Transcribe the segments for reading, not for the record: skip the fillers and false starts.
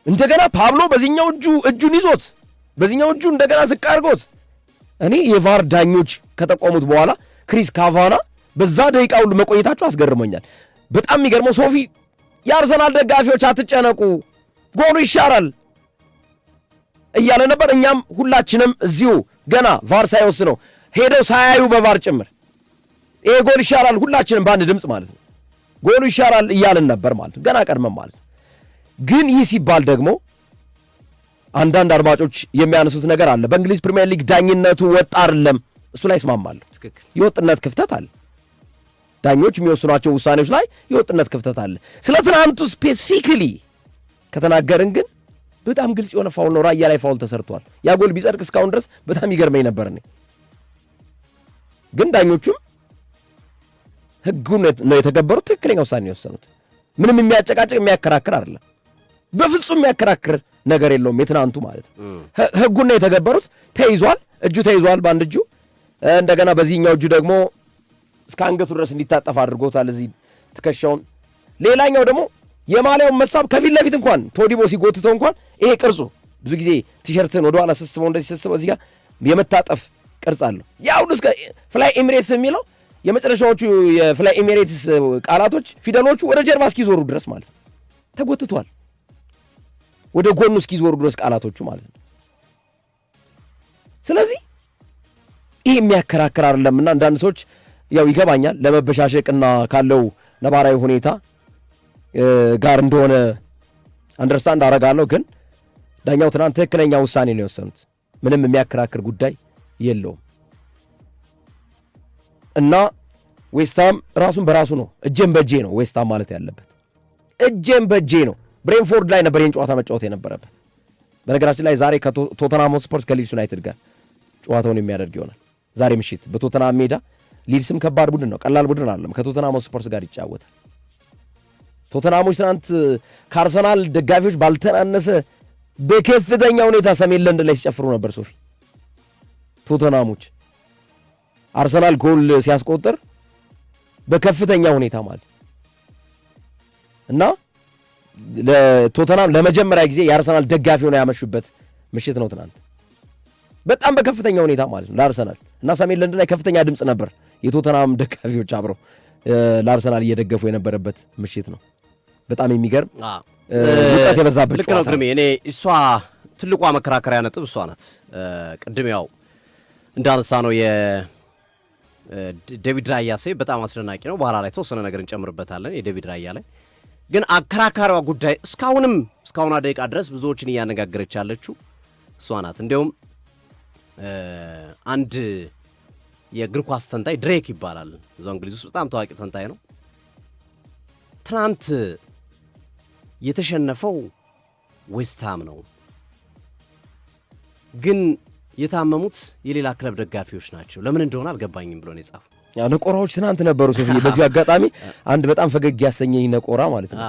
እንደገና ፓብሎ በዚህኛው እጁን ይዞት በዚህኛው እጁ እንደገና ዝቅ አድርጎት እኔ የቫር ዳኞች ከተቆሙት በኋላ ክሪስ ካቫና በዛ ደቂቃ ሁሉ መቆየታቸው አስገርሞኛል። በጣም የሚገርመው ሶፊ የአርሰናል ደጋፊዎች አትጨነቁ ጎሉ ይሻራል እያለ ነበር። እኛም ሁላችንም እዚሁ ገና ቫር ሳይወስነው ሄደው ሳያዩ በቫር ጭምር ይሄ ጎል ይሻራል ሁላችንም በአንድ ድምፅ ማለት ነው ጎሉ ይሻራል እያልን ነበር ማለት ነው ገና ቀድመን ማለት ነው። ግን ይህ ሲባል ደግሞ አንዳንድ አድማጮች የሚያነሱት ነገር አለ። በእንግሊዝ ፕሪሚየር ሊግ ዳኝነቱ ወጥ አይደለም። እሱ ላይ እስማማለሁ። የወጥነት ክፍተት አለ። ዳኞች የሚወስኗቸው ውሳኔዎች ላይ የወጥነት ክፍተት አለ። ስለ ትናንቱ ስፔሲፊክሊ ከተናገርን ግን በጣም ግልጽ የሆነ ፋውል ነው። ራያ ላይ ፋውል ተሰርቷል። ያ ጎል ቢጸድቅ እስካሁን ድረስ በጣም ይገርመኝ ነበር እኔ። ግን ዳኞቹም ህጉን ነው የተገበሩት። ትክክለኛ ውሳኔ የወሰኑት ምንም የሚያጨቃጭቅ የሚያከራክር አይደለም። በፍጹም የሚያከራክር ነገር የለውም። የትናንቱ ማለት ነው ህጉን ነው የተገበሩት። ተይዟል፣ እጁ ተይዟል በአንድ እጁ። እንደገና በዚህኛው እጁ ደግሞ እስከ አንገቱ ድረስ እንዲታጠፍ አድርጎታል እዚህ ትከሻውን። ሌላኛው ደግሞ የማሊያውን መሳብ ከፊት ለፊት እንኳን ቶዲቦ ሲጎትተው እንኳን ይሄ ቅርጹ ብዙ ጊዜ ቲሸርትን ወደኋላ ስስበው እንደዚህ ስስበው እዚህ ጋር የመታጠፍ ቅርጽ አለው። ያው እስከ ፍላይ ኤሚሬትስ የሚለው የመጨረሻዎቹ የፍላይ ኤሚሬትስ ቃላቶች ፊደሎቹ ወደ ጀርባ እስኪዞሩ ድረስ ማለት ነው ተጎትቷል። ወደ ጎኑ እስኪዞሩ ድረስ ቃላቶቹ ማለት ነው። ስለዚህ ይሄ የሚያከራክር አይደለምና አንዳንድ ሰዎች ያው ይገባኛል ለመበሻሸቅና ካለው ነባራዊ ሁኔታ ጋር እንደሆነ አንደርስታንድ አደርጋለሁ። ግን ዳኛው ትናንት ትክክለኛ ውሳኔ ነው የወሰኑት። ምንም የሚያከራክር ጉዳይ የለውም እና ዌስትሃም ራሱን በራሱ ነው እጄን በጄ ነው ዌስትሃም ማለት ያለበት እጄን በጄ ነው። ብሬንፎርድ ላይ ነበር ይህን ጨዋታ መጫወት የነበረበት። በነገራችን ላይ ዛሬ ከቶተንሃም ሆትስፐርስ ከሊድስ ዩናይትድ ጋር ጨዋታውን የሚያደርግ ይሆናል ዛሬ ምሽት በቶተንሃም ሜዳ። ሊድስም ከባድ ቡድን ነው፣ ቀላል ቡድን አይደለም። ከቶተንሃም ሆትስፐርስ ጋር ይጫወታል። ቶተንሃሞች ትናንት ከአርሰናል ደጋፊዎች ባልተናነሰ በከፍተኛ ሁኔታ ሰሜን ለንደን ላይ ሲጨፍሩ ነበር። ሶፊ ቶተንሃሞች አርሰናል ጎል ሲያስቆጥር በከፍተኛ ሁኔታ ማለት እና ለቶተንሃም ለመጀመሪያ ጊዜ የአርሰናል ደጋፊ ሆነው ያመሹበት ምሽት ነው ትናንት። በጣም በከፍተኛ ሁኔታ ማለት ነው ለአርሰናል እና ሰሜን ለንደን ላይ ከፍተኛ ድምፅ ነበር የቶተንሃም ደጋፊዎች አብረው ለአርሰናል እየደገፉ የነበረበት ምሽት ነው። በጣም የሚገርም ውጤት የበዛበት ልክ ነው ግርሜ። እኔ እሷ ትልቋ መከራከሪያ ነጥብ እሷ ናት። ቅድም ያው እንዳነሳ ነው የዴቪድ ራያ ሴቭ በጣም አስደናቂ ነው። በኋላ ላይ ተወሰነ ነገር እንጨምርበታለን የዴቪድ ራያ ላይ። ግን አከራካሪዋ ጉዳይ እስካሁኗ ደቂቃ ድረስ ብዙዎችን እያነጋገረች ያለችው እሷ ናት። እንዲያውም አንድ የእግር ኳስ ተንታኝ ድሬክ ይባላል እዛው እንግሊዝ ውስጥ በጣም ታዋቂ ተንታኝ ነው። ትናንት የተሸነፈው ዌስትሃም ነው፣ ግን የታመሙት የሌላ ክለብ ደጋፊዎች ናቸው። ለምን እንደሆነ አልገባኝም ብሎ ነው የጻፈው። ያው ነቆራዎች ትናንት ነበሩ ሶፊ። በዚሁ አጋጣሚ አንድ በጣም ፈገግ ያሰኘኝ ነቆራ ማለት ነው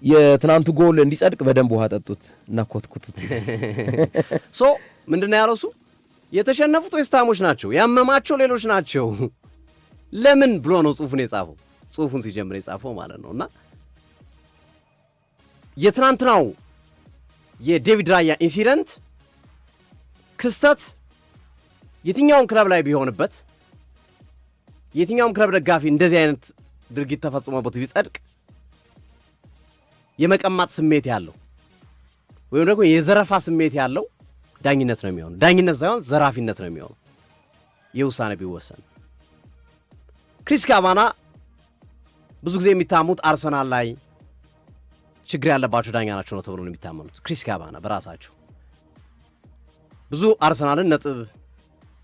የትናንቱ ጎል እንዲጸድቅ በደንብ ውሃ ጠጡት እና ኮትኩቱት። ሶ ምንድነው ያለው እሱ? የተሸነፉት ዌስትሃሞች ናቸው፣ ያመማቸው ሌሎች ናቸው። ለምን ብሎ ነው ጽሑፉን የጻፈው? ጽሑፉን ሲጀምር የጻፈው ማለት ነው። እና የትናንትናው የዴቪድ ራያ ኢንሲደንት ክስተት የትኛውም ክለብ ላይ ቢሆንበት የትኛውም ክለብ ደጋፊ እንደዚህ አይነት ድርጊት ተፈጽሞበት ቢጸድቅ የመቀማት ስሜት ያለው ወይም ደግሞ የዘረፋ ስሜት ያለው ዳኝነት ነው የሚሆነው። ዳኝነት ሳይሆን ዘራፊነት ነው የሚሆነው የውሳኔ ቢወሰን። ክሪስ ካቫና ብዙ ጊዜ የሚታሙት አርሰናል ላይ ችግር ያለባቸው ዳኛ ናቸው ነው ተብሎ ነው የሚታመኑት። ክሪስ ካቫና በራሳቸው ብዙ አርሰናልን ነጥብ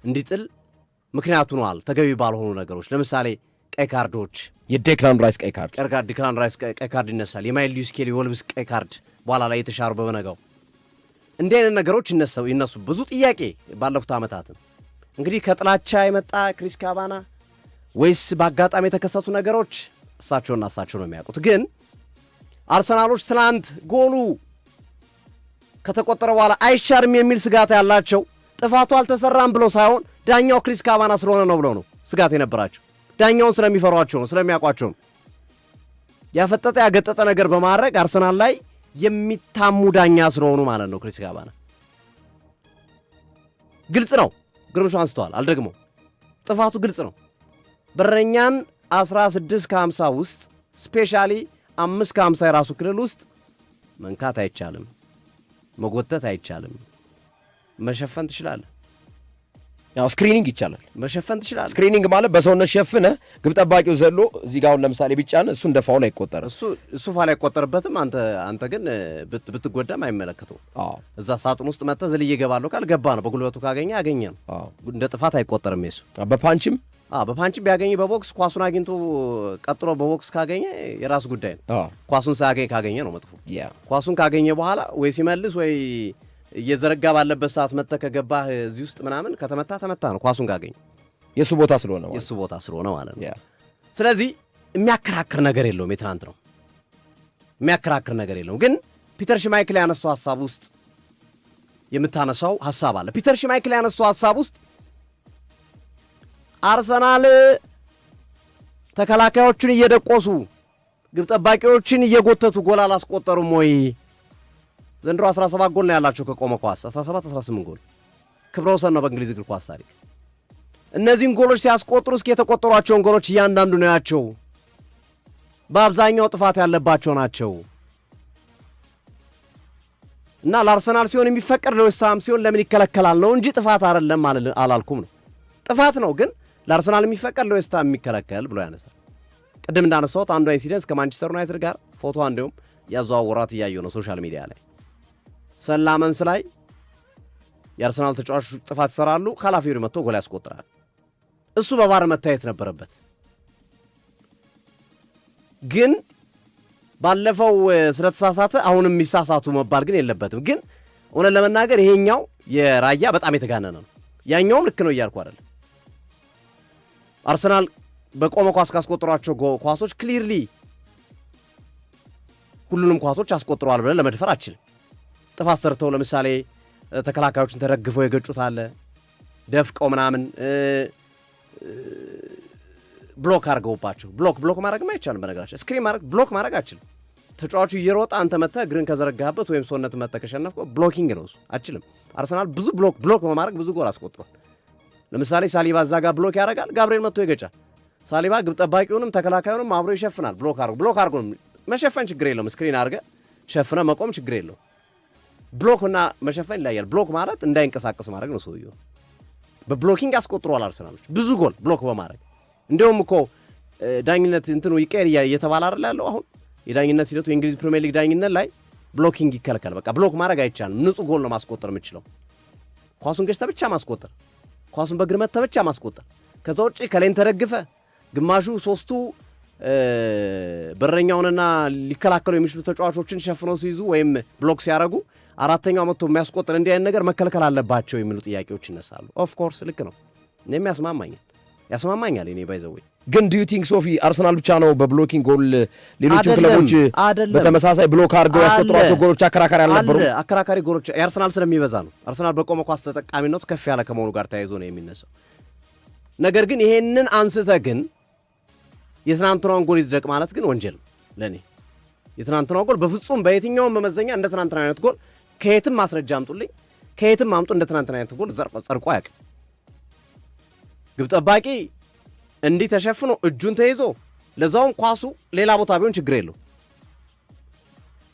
እንዲጥል ምክንያቱ ነዋል ተገቢ ባልሆኑ ነገሮች። ለምሳሌ ቀይ ካርዶች፣ የዴክላን ራይስ ቀይ ካርድ ዴክላን ራይስ ቀይ ካርድ ይነሳል። የማይል ሉዊስ ስኬሊ ወልቭስ ቀይ ካርድ በኋላ ላይ የተሻሩ በበነጋው እንዲህ አይነት ነገሮች ይነሱ ብዙ ጥያቄ ባለፉት ዓመታትም እንግዲህ ከጥላቻ የመጣ ክሪስ ካቫና ወይስ በአጋጣሚ የተከሰቱ ነገሮች እሳቸው ነው የሚያውቁት። ግን አርሰናሎች ትናንት ጎሉ ከተቆጠረ በኋላ አይሻርም የሚል ስጋት ያላቸው ጥፋቱ አልተሰራም ብሎ ሳይሆን ዳኛው ክሪስ ካቫና ስለሆነ ነው ብሎ ነው ስጋት የነበራቸው። ዳኛውን ስለሚፈሯቸው ነው፣ ስለሚያውቋቸው ነው። ያፈጠጠ ያገጠጠ ነገር በማድረግ አርሰናል ላይ የሚታሙ ዳኛ ስለሆኑ ማለት ነው። ክሪስ ካቫና ግልጽ ነው። ግርምሾ አንስተዋል፣ አልደግሞ ጥፋቱ ግልጽ ነው። በረኛን 16 ከ50 ውስጥ ስፔሻሊ 5 ከ50 የራሱ ክልል ውስጥ መንካት አይቻልም፣ መጎተት አይቻልም። መሸፈን ትችላለህ። ያው ስክሪኒንግ ይቻላል፣ መሸፈን ትችላለህ። ስክሪኒንግ ማለት በሰውነት ሸፍነ ግብ ጠባቂው ዘሎ እዚህ ጋር አሁን ለምሳሌ ቢጫን እሱ እንደ ፋውል አይቆጠርም። እሱ ፋውል አይቆጠርበትም። አንተ ግን ብትጎዳም አይመለከተውም። እዛ ሳጥን ውስጥ መጥተህ ዝልዬ እገባለሁ ካል ገባ ነው። በጉልበቱ ካገኘ ያገኘ ነው። እንደ ጥፋት አይቆጠርም። የሱ በፓንችም ቢያገኝ በቦክስ ኳሱን አግኝቶ ቀጥሎ በቦክስ ካገኘ የራሱ ጉዳይ ነው። ኳሱን ሳያገኝ ካገኘ ነው መጥፎ። ኳሱን ካገኘ በኋላ ወይ ሲመልስ ወይ እየዘረጋ ባለበት ሰዓት መጥተህ ከገባህ እዚህ ውስጥ ምናምን ተመታ ነው። ኳሱን ካገኘ የሱ ቦታ ስለሆነ ማለት ነው። ስለዚህ የሚያከራክር ነገር የለውም። የትናንት ነው የሚያከራክር ነገር የለውም። ግን ፒተር ሽማይክል ያነሳው ሐሳብ ውስጥ የምታነሳው ሐሳብ አለ። ፒተር ሽማይክል ያነሳው ሐሳብ ውስጥ አርሰናል ተከላካዮቹን እየደቆሱ ግብ ጠባቂዎችን እየጎተቱ ጎል አላስቆጠሩም ወይ? ዘንድሮ 17 ጎል ነው ያላቸው ከቆመ ኳስ 17-18 ጎል ክብረ ወሰን ነው በእንግሊዝ እግር ኳስ ታሪክ። እነዚህን ጎሎች ሲያስቆጥሩ እስኪ የተቆጠሯቸውን ጎሎች እያንዳንዱ ነው ያቸው። በአብዛኛው ጥፋት ያለባቸው ናቸው እና ለአርሰናል ሲሆን የሚፈቀድ ለዌስትሃም ሲሆን ለምን ይከለከላል ነው እንጂ ጥፋት አይደለም አላልኩም ነው። ጥፋት ነው ግን ለአርሰናል የሚፈቀድ ለዌስትሃም የሚከለከል ብሎ ያነሳል። ቅድም እንዳነሳሁት አንዷ ኢንሲደንስ ከማንቸስተር ዩናይትድ ጋር ፎቶ እንዲሁም ያዘዋወራት እያየሁ ነው ሶሻል ሚዲያ ላይ። ሰላመንስ ላይ የአርሰናል ተጫዋቾች ጥፋት ይሰራሉ፣ ካላፊዮሪ መጥቶ ጎል ያስቆጥራል። እሱ በቫር መታየት ነበረበት። ግን ባለፈው ስለተሳሳተ አሁንም የሚሳሳቱ መባል ግን የለበትም። ግን እውነት ለመናገር ይሄኛው የራያ በጣም የተጋነነ ነው። ያኛውም ልክ ነው እያልኩ አይደለም። አርሰናል በቆመ ኳስ ካስቆጠሯቸው ኳሶች ክሊርሊ ሁሉንም ኳሶች አስቆጥረዋል ብለን ለመድፈር አችልም። ጥፋት ሰርተው ለምሳሌ ተከላካዮችን ተደግፈው የገጩት አለ፣ ደፍቀው ምናምን ብሎክ አድርገውባቸው። ብሎክ ማድረግም አይቻልም። በነገራችን ስክሪን ማድረግ ብሎክ ማድረግ አችልም። ተጫዋቹ እየሮጠ አንተ መተህ እግርን ከዘረጋህበት ወይም ሰውነት መተህ ከሸነፍከው ብሎኪንግ ነው እሱ፣ አችልም። አርሰናል ብዙ ብሎክ በማድረግ ብዙ ጎል አስቆጥሯል። ለምሳሌ ሳሊባ እዛ ጋር ብሎክ ያደርጋል፣ ጋብርኤል መጥቶ ይገጫል። ሳሊባ ግብ ጠባቂውንም ተከላካዩንም አብሮ ይሸፍናል። ብሎክ አድርጎ መሸፈን ችግር የለውም። ስክሪን አድርገህ ሸፍነ መቆም ችግር የለውም። ብሎክና መሸፈን ይለያል። ብሎክ ማለት እንዳይንቀሳቀስ ማድረግ ነው። ሰውየው በብሎኪንግ አስቆጥሯል አርሰናሎች ብዙ ጎል ብሎክ በማድረግ። እንዲሁም እኮ ዳኝነት እንትኑ ይቀር እየተባለ አይደል ያለው አሁን የዳኝነት ሂደቱ የእንግሊዝ ፕሪሚየር ሊግ ዳኝነት ላይ ብሎኪንግ ይከለከል። በቃ ብሎክ ማድረግ አይቻልም። ንጹህ ጎል ነው ማስቆጠር የምችለው። ኳሱን ገጭተህ ብቻ ማስቆጠር፣ ኳሱን በእግር መተህ ብቻ ማስቆጠር። ከዛ ውጭ ከላይን ተደግፈ ግማሹ ሶስቱ በረኛውንና ሊከላከሉ የሚችሉ ተጫዋቾችን ሸፍነው ሲይዙ ወይም ብሎክ ሲያደርጉ አራተኛው መጥቶ የሚያስቆጥር እንዲህ አይነት ነገር መከልከል አለባቸው የሚሉ ጥያቄዎች ይነሳሉ። ኦፍ ኮርስ ልክ ነው። እኔም ያስማማኛል እኔ ባይዘው። ግን ዱ ዩ ቲንክ ሶፊ አርሰናል ብቻ ነው በብሎኪንግ ጎል? ሌሎች ክለቦች በተመሳሳይ ብሎክ አድርገው ያስቆጥሯቸው ጎሎች አከራካሪ አልነበሩም? አከራካሪ ጎሎች የአርሰናል ስለሚበዛ ነው። አርሰናል በቆመ ኳስ ተጠቃሚነቱ ከፍ ያለ ከመሆኑ ጋር ተያይዞ ነው የሚነሳው። ነገር ግን ይሄንን አንስተህ ግን የትናንትናውን ጎል ይዝደቅ ማለት ግን ወንጀል ነው ለኔ። የትናንትናው ጎል በፍጹም በየትኛውም መመዘኛ እንደ ትናንትና አይነት ጎል ከየትም ማስረጃ አምጡልኝ፣ ከየትም አምጡ፣ እንደ ትናንትና አይነት ጎል ጸድቆ አያውቅም። ግብ ጠባቂ እንዲህ ተሸፍኖ እጁን ተይዞ ለዛውም ኳሱ ሌላ ቦታ ቢሆን ችግር የለው።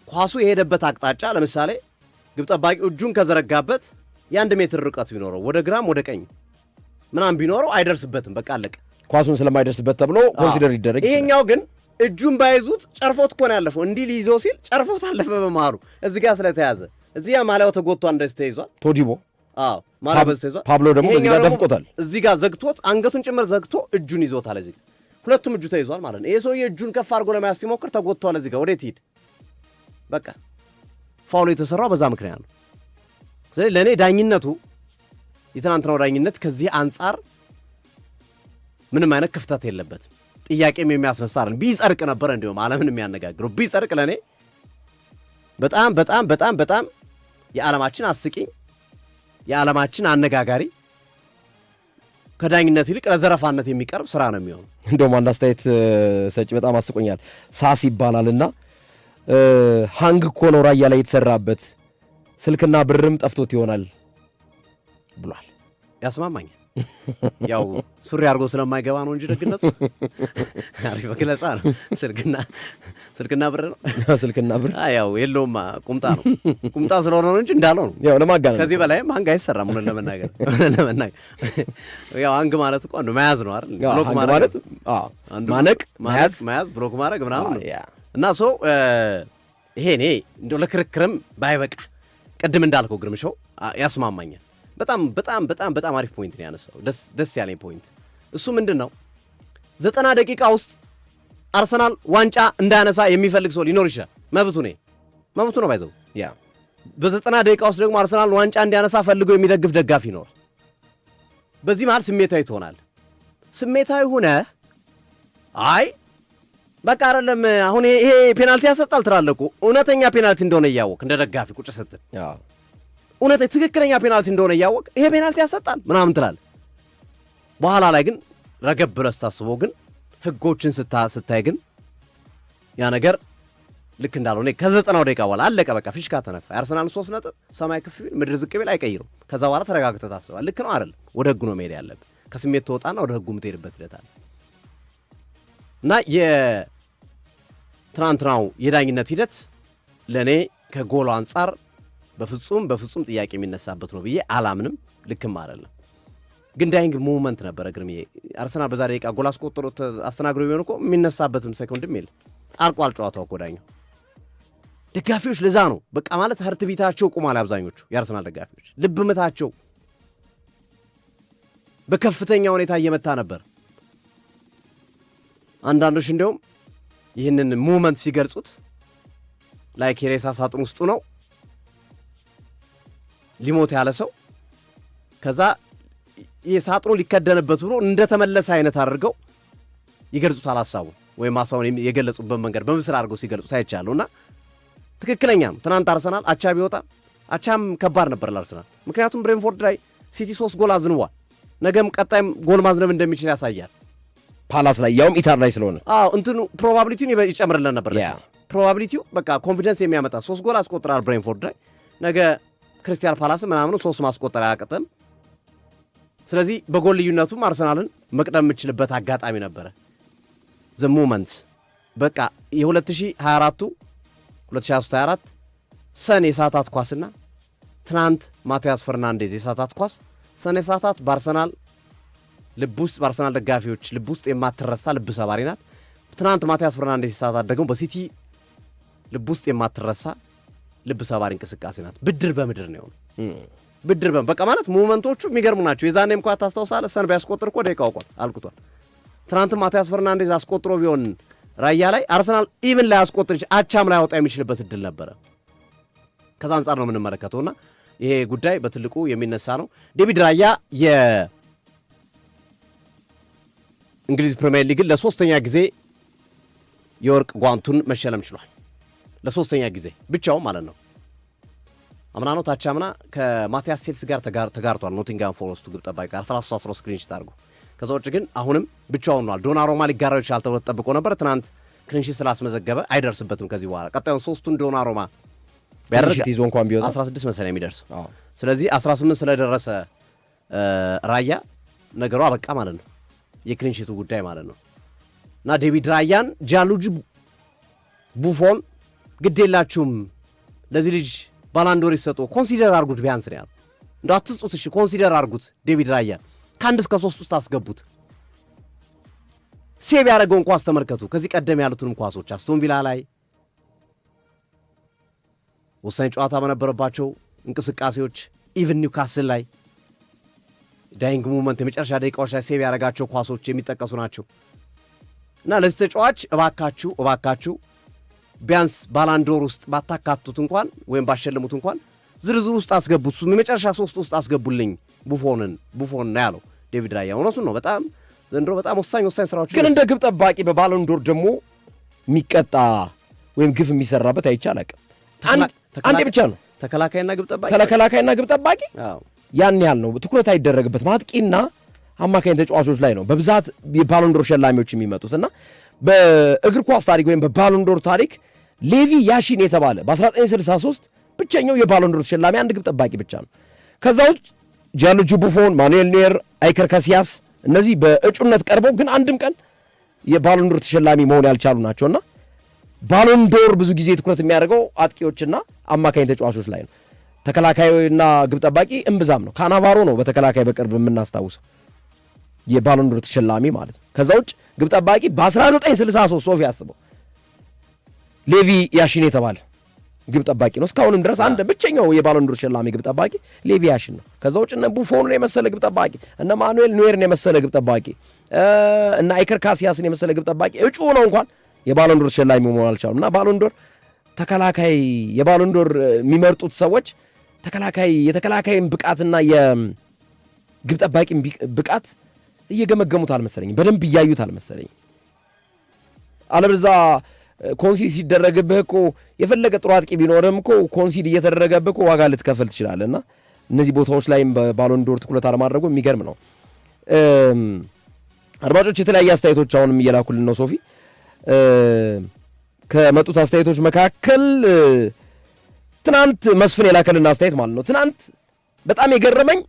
ኳሱ የሄደበት አቅጣጫ ለምሳሌ ግብ ጠባቂ እጁን ከዘረጋበት የ1 ሜትር ርቀት ቢኖረው ወደ ግራም ወደ ቀኝ ምናምን ቢኖረው አይደርስበትም። በቃ አለቀ። ኳሱን ስለማይደርስበት ተብሎ ኮንሲደር ይደረግ። ይሄኛው ግን እጁን ባይዙት ጨርፎት እኮ ነው ያለፈው። እንዲህ ሊይዘው ሲል ጨርፎት አለፈ በመሃሉ። እዚህ ጋር ስለተያዘ እዚህ ጋር ማሊያው ተጎቷል፣ እንደዚህ ተይዟል። ቶዲቦ ማሊያው በዚህ ተይዟል። ፓብሎ ደግሞ እዚህ ጋር ደፍቆታል። እዚህ ጋር ዘግቶት አንገቱን ጭምር ዘግቶ እጁን ይዞታል። እዚህ ጋር ሁለቱም እጁ ተይዟል ማለት ነው። ይሄ ሰውዬ እጁን ከፍ አድርጎ ለመያዝ ሲሞክር ተጎቷል። እዚህ ጋር ወዴት ሂድ? በቃ ፋውሉ የተሰራው በዛ ምክንያት ነው። ስለዚህ ለእኔ ዳኝነቱ የትናንትናው ዳኝነት ከዚህ አንጻር ምንም አይነት ክፍተት የለበትም። ጥያቄም የሚያስነሳ አይደል። ቢጸድቅ ነበር እንዲሁም ዓለምን የሚያነጋግረው ቢጸድቅ ለእኔ በጣም በጣም በጣም በጣም የዓለማችን አስቂኝ የዓለማችን አነጋጋሪ ከዳኝነት ይልቅ ለዘረፋነት የሚቀርብ ስራ ነው የሚሆነው። እንደውም አንድ አስተያየት ሰጪ በጣም አስቆኛል። ሳስ ይባላልና ሃንግ እኮ ነው ራያ ላይ የተሰራበት ስልክና ብርም ጠፍቶት ይሆናል ብሏል። ያስማማኛል። ያው ሱሪ አድርጎ ስለማይገባ ነው እንጂ ደግነቱ አሪፍ ገለጻ ነው። ስልክና ብር ነው። ስልክና ብር ያው የለውም ቁምጣ ነው። ቁምጣ ስለሆነ ነው እንጂ እንዳለው ነው። ያው ለማጋነን ከዚህ በላይም ሃንግ አይሰራም። ምን ለመናገር ያው ሃንግ ማለት እኮ አንዱ መያዝ ነው አይደል? ብሎክ ማለት ማነቅ፣ መያዝ፣ ብሎክ ማድረግ ምናምን ነው። እና ሰው ይሄ እኔ እንደው ለክርክርም ባይበቃ ቅድም እንዳልከው ግርምሾው ያስማማኛል። በጣም በጣም በጣም በጣም አሪፍ ፖይንት ነው ያነሳው። ደስ ያለኝ ፖይንት እሱ ምንድን ነው 90 ደቂቃ ውስጥ አርሰናል ዋንጫ እንዳያነሳ የሚፈልግ ሰው ሊኖር ይችላል። መብቱ ነው ባይዘው። በ90 ደቂቃ ውስጥ ደግሞ አርሰናል ዋንጫ እንዲያነሳ ፈልጎ የሚደግፍ ደጋፊ ይኖራል። በዚህ መሃል ስሜታዊ ትሆናለህ። ስሜታዊ ሆነህ አይ በቃ አይደለም አሁን ይሄ ፔናልቲ ያሰጣል ትላለህ እኮ እውነተኛ ፔናልቲ እንደሆነ እያወቅ እንደ ደጋፊ ቁጭ ስትል እውነት ትክክለኛ ፔናልቲ እንደሆነ እያወቅ ይሄ ፔናልቲ ያሰጣል ምናምን ትላለህ። በኋላ ላይ ግን ረገብ ብለህ ስታስበው ግን ህጎችን ስታይ ግን ያ ነገር ልክ እንዳልሆነ ከ90 ደቂቃ በኋላ አለቀ። በቃ ፊሽካ ተነፋ። የአርሰናል 3 ነጥብ ሰማይ ከፍ ቢል ምድር ዝቅ ቢል አይቀይሩም። ከዛ በኋላ ተረጋግተህ ታስባለህ። ልክ ነው አይደለም? ወደ ህጉ ነው መሄድ ያለብህ። ከስሜት ትወጣና ወደ ህጉ የምትሄድበት ሂደት አለ እና የትናንትናው የዳኝነት ሂደት ለእኔ ከጎሉ አንጻር በፍጹም ጥያቄ የሚነሳበት ነው ብዬ አላምንም። ልክም አይደለም። ግን ዳይንግ ሙቭመንት ነበረ ግርምዬ። አርሰናል በዛ ደቂቃ ጎል አስቆጥሮ አስተናግዶ ቢሆን እኮ የሚነሳበትም ሴኮንድም የለ። አልቋል ጨዋታው እኮ ዳኛው። ደጋፊዎች ለዛ ነው በቃ ማለት ህርት ቢታቸው ቁሟል። አብዛኞቹ የአርሰናል ደጋፊዎች ልብ ምታቸው በከፍተኛ ሁኔታ እየመታ ነበር። አንዳንዶች እንዲያውም ይህንን ሙቭመንት ሲገልጹት ላይክ የሬሳ ሳጥን ውስጡ ነው ሊሞት ያለ ሰው ከዛ የሳጥኑ ሊከደንበት ብሎ እንደተመለሰ አይነት አድርገው ይገልጹታል። ሀሳቡ ወይም ሀሳቡን የገለጹበት መንገድ በምስል አድርገው ሲገልጹት አይቻለሁና ትክክለኛ ነው። ትናንት አርሰናል አቻ ቢወጣ አቻም ከባድ ነበር ለአርሰናል። ምክንያቱም ብሬንፎርድ ላይ ሲቲ 3 ጎል አዝንቧል። ነገም ቀጣይም ጎል ማዝነብ እንደሚችል ያሳያል። ፓላስ ላይ ያውም ኢታር ላይ ስለሆነ እንትኑ ፕሮባቢሊቲውን ይጨምርልን ነበር። ፕሮባቢሊቲው በቃ ኮንፊደንስ የሚያመጣ 3 ጎል አስቆጥራል ብሬንፎርድ ላይ። ነገ ክሪስታል ፓላስ ምናምኑ 3 ማስቆጠር አያቅጥም። ስለዚህ በጎል ልዩነቱም አርሰናልን መቅደም የምችልበት አጋጣሚ ነበረ። ዘ ሞመንት በቃ የ2024 2023 ሰን የሳታት ኳስና ትናንት ማቲያስ ፈርናንዴዝ የሳታት ኳስ ሰን የሳታት በአርሰናል ልብ ውስጥ በአርሰናል ደጋፊዎች ልብ ውስጥ የማትረሳ ልብ ሰባሪ ናት። ትናንት ማቲያስ ፈርናንዴዝ የሳታት ደግሞ በሲቲ ልብ ውስጥ የማትረሳ ልብ ሰባሪ እንቅስቃሴ ናት። ብድር በምድር ነው የሆነው። ብድር በቃ ማለት ሙቭመንቶቹ የሚገርሙ ናቸው። የዛኔም እንኳን ታስታውሳለህ ሰን ቢያስቆጥር እኮ ደቂቃው አልቁቷል። ትናንት ማቲያስ ፈርናንዴዝ አስቆጥሮ ቢሆን ራያ ላይ አርሰናል ኢቭን ላይ አስቆጥር አቻም ላይ ያወጣ የሚችልበት እድል ነበረ። ከዛ አንጻር ነው የምንመለከተውና ይሄ ጉዳይ በትልቁ የሚነሳ ነው። ዴቪድ ራያ የእንግሊዝ ፕሪሚየር ሊግን ለሶስተኛ ጊዜ የወርቅ ጓንቱን መሸለም ችሏል። ለሶስተኛ ጊዜ ብቻው ማለት ነው። አምና ነው ታቻምና ከማቲያስ ሴልስ ጋር ተጋርቷል። ኖቲንጋም ፎረስቱ ግብ ጠባቂ ጋር 13 ስክሪንሺት አድርጎ ከዛ ውጭ ግን አሁንም ብቻውን ነው። ዶናሩማ ሊጋራው ይችላል ተብሎ ተጠብቆ ነበር። ትናንት ክሊንሺት ስላስመዘገበ አይደርስበትም ከዚህ በኋላ ቀጣዩን 3ቱን ዶናሩማ ቢያደርግ ይዞ እንኳን ቢወጣ 16 መሰለኝ የሚደርስ። ስለዚህ 18 ስለደረሰ ራያ ነገሩ አበቃ ማለት ነው። የክሊንሺቱ ጉዳይ ማለት ነው። እና ዴቪድ ራያን ጃንሉጂ ቡፎን ግዴላችሁም ለዚህ ልጅ ባላንዶር ይሰጡ ኮንሲደር አርጉት ቢያንስ ነው ያለው። እንደው አትስጡት እሺ ኮንሲደር አርጉት። ዴቪድ ራያን ከ1 እስከ 3 ውስጥ አስገቡት። ሴቭ ያደረገውን ኳስ ተመልከቱ። ከዚህ ቀደም ያሉትንም ኳሶች አስቶን ቪላ ላይ ወሳኝ ጨዋታ በነበረባቸው እንቅስቃሴዎች ኢቭን ኒውካስል ላይ ዳይንግ ሙቭመንት የመጨረሻ ደቂቃዎች ላይ ሴቭ ያደረጋቸው ኳሶች የሚጠቀሱ ናቸው። እና ለዚህ ተጫዋች እባካችሁ ቢያንስ ባላንዶር ውስጥ ባታካቱት እንኳን ወይም ባሸልሙት እንኳን ዝርዝር ውስጥ አስገቡት። የመጨረሻ 3 ውስጥ አስገቡልኝ ቡፎን ነው ያለው ዴቪድ ራያ። እውነቱን ነው። በጣም ዘንድሮ በጣም ወሳኝ ስራዎች ግን እንደ ግብ ጠባቂ በባላንዶር ደግሞ የሚቀጣ ወይም ግፍ የሚሰራበት አይቻልም። አንዴ ብቻ ነው ተከላካይና ግብ ጠባቂ ያን ያህል ነው ትኩረት አይደረግበት። ማጥቂና አማካኝ ተጫዋቾች ላይ ነው በብዛት የባሎንዶር ሸላሚዎች የሚመጡት እና በእግር ኳስ ታሪክ ወይም በባሎንዶር ታሪክ ሌቪ ያሺን የተባለ በ1963 ብቸኛው የባሎንዶር ተሸላሚ አንድ ግብ ጠባቂ ብቻ ነው። ከዛ ውጭ ጂያንሉጂ ቡፎን፣ ማኑኤል ኖየር፣ አይከር ካሲያስ እነዚህ በእጩነት ቀርበው ግን አንድም ቀን የባሎንዶር ተሸላሚ መሆን ያልቻሉ ናቸውና ባሎንዶር ብዙ ጊዜ ትኩረት የሚያደርገው አጥቂዎችና አማካኝ ተጫዋቾች ላይ ነው። ተከላካይና ግብ ጠባቂ እምብዛም ነው። ካናቫሮ ነው በተከላካይ በቅርብ የምናስታውሰው የባሎንዶር ተሸላሚ ማለት ነው። ከዛ ውጭ ግብ ጠባቂ በ1963 ሶፊ ያስበው ሌቪ ያሺን የተባለ ግብ ጠባቂ ነው። እስካሁንም ድረስ አንድ ብቸኛው የባሎንዶር ተሸላሚ ግብ ጠባቂ ሌቪ ያሺን ነው። ከዛ ውጭ እነ ቡፎንን የመሰለ ግብ ጠባቂ፣ እነ ማኑኤል ኖየርን የመሰለ ግብ ጠባቂ፣ እነ አይከር ካሲያስን የመሰለ ግብ ጠባቂ እጩ ነው እንኳን የባሎንዶር ተሸላሚ መሆን አልቻሉም። እና ባሎንዶር ተከላካይ የባሎንዶር የሚመርጡት ሰዎች የተከላካይን ብቃትና የግብ ጠባቂን ብቃት እየገመገሙት አልመሰለኝም፣ በደንብ እያዩት አልመሰለኝም። አለበለዚያ ኮንሲድ ሲደረግብህ እኮ የፈለገ ጥሩ አጥቂ ቢኖርም እኮ ኮንሲድ እየተደረገብህ እኮ ዋጋ ልትከፍል ትችላለህ። እና እነዚህ ቦታዎች ላይም በባሎንዶር ትኩረት አለማድረጉ የሚገርም ነው። አድማጮች የተለያየ አስተያየቶች አሁንም እየላኩልን ነው። ሶፊ ከመጡት አስተያየቶች መካከል ትናንት መስፍን የላከልን አስተያየት ማለት ነው። ትናንት በጣም የገረመኝ